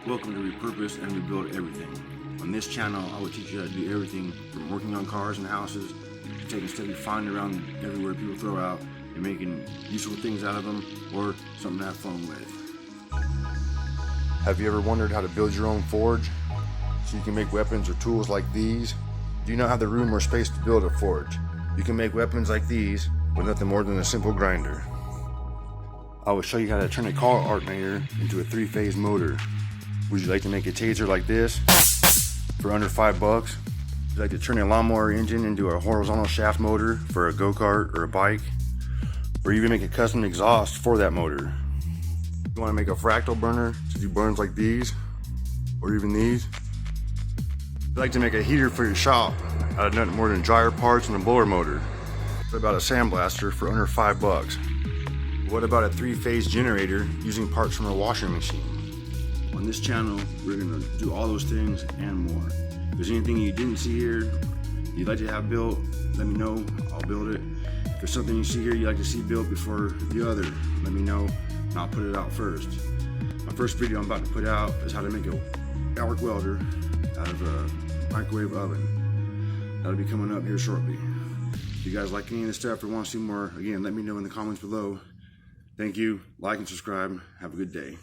Welcome to Repurpose and Rebuild Everything. On this channel, I will teach you how to do everything from working on cars and houses to taking stuff you find around everywhere people throw out and making useful things out of them or something to have fun with. Have you ever wondered how to build your own forge so you can make weapons or tools like these? Do you not have the room or space to build a forge? You can make weapons like these with nothing more than a simple grinder. I will show you how to turn a car alternator into a 3-phase motor. Would you like to make a taser like this for under $5? Would you like to turn a lawnmower engine into a horizontal shaft motor for a go-kart or a bike? Or even make a custom exhaust for that motor? You want to make a fractal burner to do burns like these or even these? You'd like to make a heater for your shop out of nothing more than dryer parts and a blower motor? What about a sandblaster for under $5? What about a 3-phase generator using parts from a washing machine? On this channel, we're going to do all those things and more. If there's anything you didn't see here you'd like to have built, let me know, I'll build it. If there's something you see here you'd like to see built before the other, let me know and I'll put it out first. My first video I'm about to put out is how to make a arc welder out of a microwave oven. That'll be coming up here shortly. If you guys like any of this stuff or want to see more, again, let me know in the comments below. Thank you, like and subscribe, have a good day.